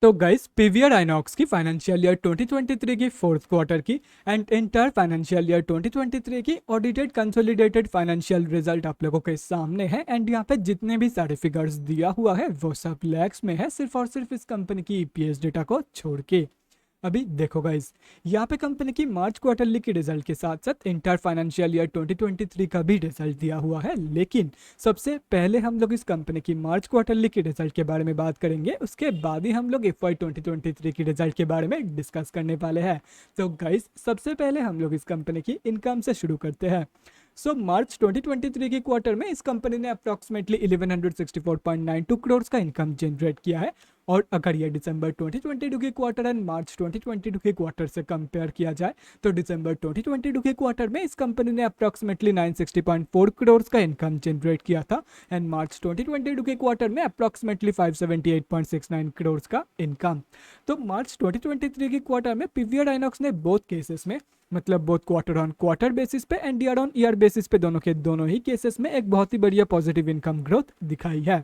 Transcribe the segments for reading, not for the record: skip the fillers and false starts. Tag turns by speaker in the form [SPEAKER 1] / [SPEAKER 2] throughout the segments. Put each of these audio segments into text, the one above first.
[SPEAKER 1] तो guys PVR INOX की financial year 2023 की फोर्थ क्वार्टर की एंड इंटर फाइनेंशियल ईयर 2023 की ऑडिटेड कंसोलिडेटेड फाइनेंशियल रिजल्ट आप लोगों के सामने है। एंड यहाँ पे जितने भी सारे फिगर्स दिया हुआ है वो सब लैक्स में है, सिर्फ और सिर्फ इस कंपनी की ईपीएस डेटा को छोड़ के। अभी देखो गाइस, यहाँ पे कंपनी की मार्च क्वार्टरली की रिजल्ट के साथ साथ इंटर फाइनेंशियल ईयर 2023 का भी रिजल्ट दिया हुआ है, लेकिन सबसे पहले हम लोग इस कंपनी की मार्च क्वार्टरली की रिजल्ट के बारे में बात करेंगे, उसके बाद ही हम लोग एफवाई 2023 की रिजल्ट के बारे में डिस्कस करने वाले हैं। तो गाइस सबसे पहले हम लोग इस कंपनी की इनकम से शुरू करते हैं। मार्च 2023 की क्वार्टर में इस कंपनी ने अप्रॉक्सीमेटली 1164.92 करोड़ का इनकम जनरेट किया है। और अगर ये दिसंबर 2022 के क्वार्टर एंड मार्च 2022 के क्वार्टर से कंपेयर किया जाए तो दिसंबर 2022 के क्वार्टर में इस कंपनी ने अप्रॉक्सीमेटली 960.4 करोड़ का इनकम जनरेट किया था एंड मार्च 2022 के क्वार्टर में अप्रॉक्सीमेटली 578.69 करोड़ का इनकम। तो मार्च 2023 के क्वार्टर में पीवीआर आइनॉक्स ने बोथ केसेस में, मतलब both quarter on quarter basis पे and year on year basis पे, दोनों के दोनों ही केसेस में एक बहुत ही बढ़िया पॉजिटिव इनकम ग्रोथ दिखाई है।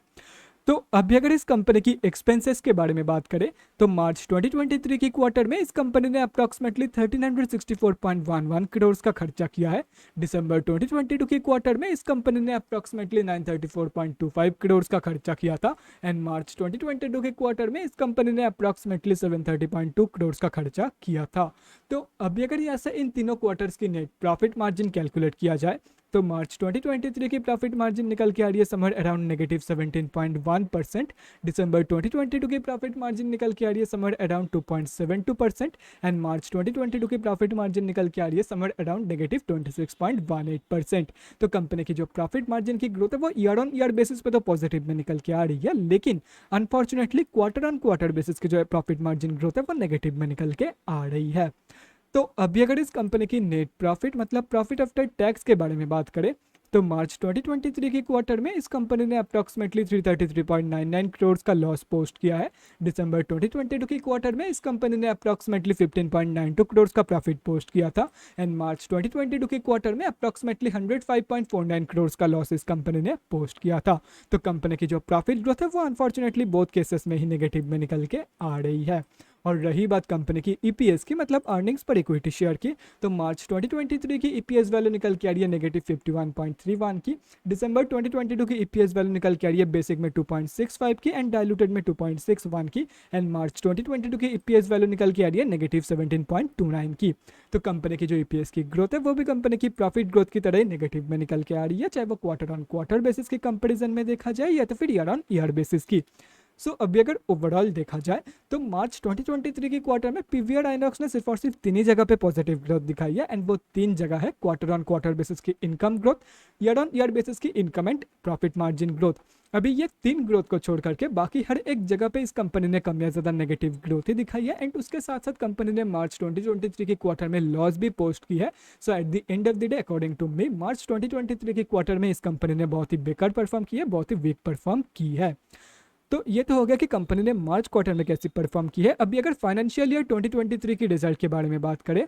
[SPEAKER 1] तो अभी अगर इस कंपनी की एक्सपेंसेस के बारे में बात करें तो मार्च 2023 की क्वार्टर में इस कंपनी ने अप्रॉक्सीमेटली 1364.11 करोड़ का खर्चा किया है। दिसंबर 2022 की क्वार्टर में इस कंपनी ने अप्रॉक्सीमेटली 934.25 करोड़ का खर्चा किया था एंड मार्च 2022 के क्वार्टर में इस कंपनी ने अप्रॉक्सीमेटली 730.2 करोड़ का खर्चा किया था। तो अभी अगर यहाँ से इन तीनों क्वार्टर्स की नेट प्रॉफिट मार्जिन कैलकुलेट किया जाए तो मार्च 2023 की प्रॉफिट मार्जिन निकल के आ रही है समर अराउंड नेगेटिव 17.1%। दिसंबर 2022 की प्रॉफिट मार्जिन निकल के आ रही है समर अराउंड 2.72% एंड मार्च 2022 की प्रॉफिट मार्जिन निकल के आ रही है समर अराउंड नेगेटिव 26.18%। तो कंपनी की जो प्रॉफिट मार्जिन की ग्रोथ है वो ईयर ऑन ईयर बेसिस पे तो पॉजिटिव में निकल के आ रही है, लेकिन unfortunately quarter on quarter basis की जो प्रॉफिट मार्जिन ग्रोथ है वो नेगेटिव में निकल के आ रही है। तो अभी अगर इस कंपनी की नेट प्रॉफिट मतलब प्रॉफिट आफ्टर टैक्स के बारे में बात करें तो मार्च 2023 की क्वार्टर में इस कंपनी ने अप्रॉक्सीमेटली 333.99 करोड़ का लॉस पोस्ट किया है। दिसंबर 2022 की क्वार्टर में इस कंपनी ने अप्रॉक्सीमेटली 15.92 करोड़ का प्रॉफिट पोस्ट किया था एंड मार्च 2022 के क्वार्टर में अप्रॉक्सीमेटली 105.49 करोड़ का लॉस इस कंपनी ने पोस्ट किया था। तो कंपनी की जो प्रॉफिट ग्रोथ है वो अनफॉर्चुनेटली बोथ केसेस में ही नेगेटिव में निकल के आ रही है। और रही बात कंपनी की ईपीएस की मतलब अर्निंग्स पर इक्विटी शेयर की, तो मार्च 2023 की ईपीएस वैल्यू निकल के आ रही है नेगेटिव 51.31 की। दिसंबर 2022 की ईपीएस वैल्यू निकल के आ रही है बेसिक में 2.65 की एंड डायलूटेड में 2.61 की एंड मार्च 2022 की ईपीएस वैल्यू निकल के आ रही है नेगेटिव 17.29 की। तो कंपनी की जो ईपीएस की ग्रोथ है वो भी कंपनी की प्रॉफिट ग्रोथ की तरह ही नेगेटिव में निकल के आ रही है, चाहे वो क्वार्टर ऑन क्वार्टर बेसिस की कंपेरिजन में देखा जाए या तो फिर ईयर ऑन ईयर बेसिस की। अभी अगर ओवरऑल देखा जाए तो मार्च 2023 की क्वार्टर में पीवीआर आइनॉक्स ने सिर्फ और सिर्फ तीन ही जगह पे पॉजिटिव ग्रोथ दिखाई है एंड वो तीन जगह है क्वार्टर ऑन क्वार्टर बेसिस की income growth, year on year basis की income and profit margin growth. अभी ये तीन ग्रोथ को छोड़ करके बाकी हर एक जगह पे इस कंपनी ने कम या ज्यादा नेगेटिव ग्रोथ ही दिखाई है एंड उसके साथ साथ कंपनी ने मार्च 2023 की क्वार्टर में लॉस भी पोस्ट की है। At the end of the day according to me March 2023 की क्वार्टर में इस कंपनी ने बहुत ही बेकार परफॉर्म की है, बहुत ही वीक परफॉर्म की है। तो ये तो हो गया कि कंपनी ने मार्च क्वार्टर में कैसी परफॉर्म की है। अभी अगर फाइनेंशियल ईयर 2023 की रिजल्ट के बारे में बात करें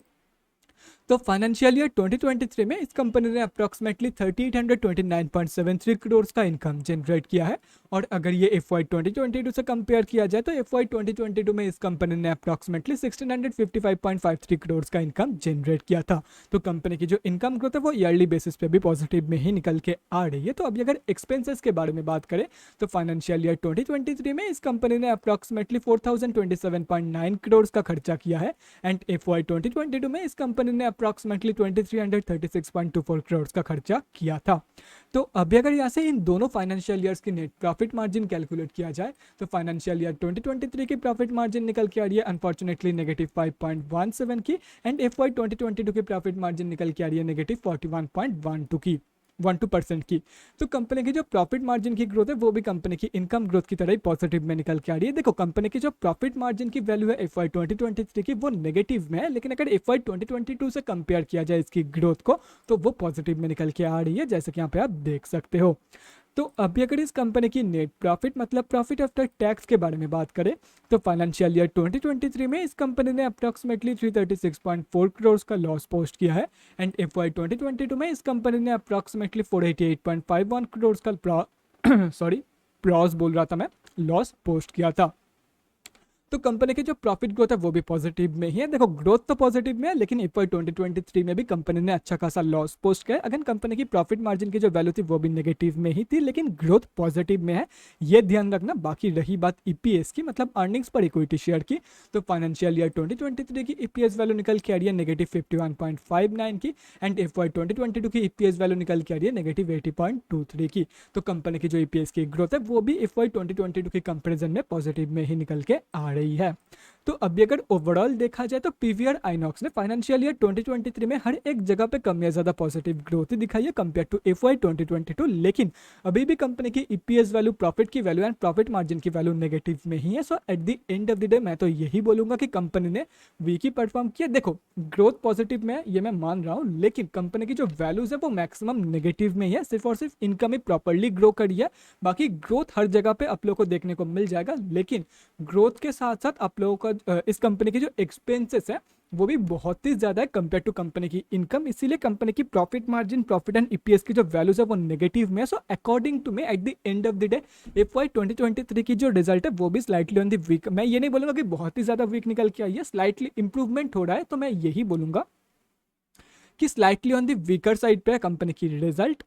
[SPEAKER 1] तो फाइनेंशियल ईयर 2023 में इस कंपनी ने अप्रॉक्सीमेटली 3829.73 करोड़ का इनकम जनरेट किया है। और अगर ये एफवाई 2022 से कंपेयर किया जाए तो एफवाई 2022 में इस कंपनी ने अप्रॉक्सीमेटली 1655.53 करोड़ का इनकम जनरेट किया था। तो कंपनी की जो इनकम ग्रोथ है वो ईयरली बेसिस पे भी पॉजिटिव में ही निकल के आ रही है। तो अभी अगर एक्सपेंसेस के बारे में बात करें तो फाइनेंशियल ईयर 2023 में इस कंपनी ने अप्रॉक्सीमेटली 4027.9 करोड़ का खर्चा किया है एंड एफवाई 2022 में इस कंपनी ने अप्रॉक्सीमेटली 2336.24 करोड़ का खर्चा किया था। तो अभी अगर यहाँ से इन दोनों फाइनेंशियल ईयर्स की नेट प्रॉफिट मार्जिन कैलकुलेट किया जाए तो फाइनेंशियल ईयर 2023 की प्रॉफिट मार्जिन निकल के आ रही है अनफॉर्चुनेटली नेगेटिव 5.17 की एंड एफवाई 2022 की प्रॉफिट मार्जिन निकल के आ रही है नेगेटिव 41.12 की 12% की। तो कंपनी की जो प्रॉफिट मार्जिन की ग्रोथ है वो भी कंपनी की इनकम ग्रोथ की तरह ही पॉजिटिव में निकल के आ रही है। देखो कंपनी की जो प्रॉफिट मार्जिन की वैल्यू है एफवाई 2023 की वो नेगेटिव में है, लेकिन अगर एफवाई 2022 से कंपेयर किया जाए इसकी ग्रोथ को तो वो पॉजिटिव में निकल के आ रही है, जैसे कि यहाँ पे आप देख सकते हो। तो अभी अगर इस कंपनी की नेट प्रॉफिट मतलब प्रॉफिट आफ्टर टैक्स के बारे में बात करें तो फाइनेंशियल ईयर 2023 में इस कंपनी ने अप्रॉक्सीमेटली 336.4 करोड़ का लॉस पोस्ट किया है एंड एफवाई 2022 में इस कंपनी ने अप्रॉक्सीमेटली 488.51 करोड़ का सॉरी प्रॉस बोल रहा था मैं, लॉस पोस्ट किया था। तो कंपनी की जो प्रॉफिट ग्रोथ है वो भी पॉजिटिव में ही है। देखो ग्रोथ तो पॉजिटिव में है, लेकिन FY 2023 में भी कंपनी ने अच्छा खासा लॉस पोस्ट किया। अगर कंपनी की प्रॉफिट मार्जिन की जो वैल्यू थी वो भी नेगेटिव में ही थी, लेकिन ग्रोथ पॉजिटिव में है, ये ध्यान रखना। बाकी रही बात EPS की, मतलब अर्निंग्स पर इक्विटी शेयर की, तो फाइनेंशियल ईयर 2023 की EPS वैल्यू निकल के आ रही है -51.59 की, एंड FY 2022 की EPS वैल्यू निकल के आ रही है -80.23 की। तो कंपनी की जो EPS की ग्रोथ है वो भी FY 2022 के कंपेरिजन में पॉजिटिव में ही निकल के आ रही है। तो अभी अगर ओवरऑल देखा जाए तो PVR आइनॉक्स ने फाइनेंशियल ईयर 2023 में हर एक जगह पे कम या ज़्यादा पॉजिटिव ग्रोथ ही दिखाई है कंपेयर टू FY 2022, लेकिन अभी भी कंपनी की EPS वैल्यू, प्रॉफिट की वैल्यू एंड प्रॉफिट मार्जिन की वैल्यू नेगेटिव में ही है। So at the end of the day मैं तो यही बोलूंगा कि कंपनी ने वीक ही परफॉर्म किया। देखो ग्रोथ पॉजिटिव में है ये मैं मान रहा हूँ, लेकिन कंपनी की जो वैल्यूज है वो मैक्सिमम नेगेटिव में ही है। सिर्फ और सिर्फ इनकम ही प्रॉपरली ग्रो करी है, बाकी ग्रोथ हर जगह पे आप लोगों को देखने को मिल जाएगा। लेकिन ग्रोथ के साथ साथ आप लोगों का इस कंपनी की जो एक्सपेंसेस है वो भी बहुत ही ज़्यादा है कंपेयर टू कंपनी की इनकम, इसीलिए कंपनी की profit margin, profit and EPS की जो वैल्यूज है वो नेगेटिव में है। So according to me at the end of the day FY 2023 की जो रिजल्ट है वो भी स्लाइटली ऑन द वीक, मैं ये नहीं बोलूँगा कि बहुत ही ज़्यादा वीक निकल के आई है, स्लाइटली इंप्रूवमेंट हो रहा है, तो मैं यही बोलूँगा कि slightly on the weaker side पे है कंपनी की रिजल्ट।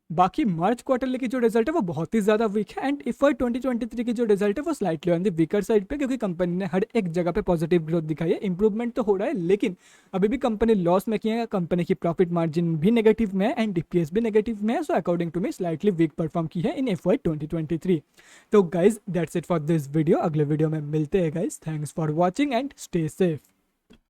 [SPEAKER 1] बाकी मार्च क्वार्टरली की जो रिजल्ट है वो बहुत ही ज़्यादा वीक है, एंड FY 2023 की जो रिजल्ट है वो slightly on the weaker side पे, क्योंकि कंपनी ने हर एक जगह पे पॉजिटिव ग्रोथ दिखाई है। इंप्रूवमेंट तो हो रहा है, लेकिन अभी भी कंपनी लॉस में की है, कंपनी की प्रॉफिट मार्जिन भी नेगेटिव में है एंड EPS भी नेगेटिव में है। So according to me slightly weak perform की है इन FY 2023। तो guys that's it for this video, अगले वीडियो में मिलते हैं guys. Thanks for watching and stay safe.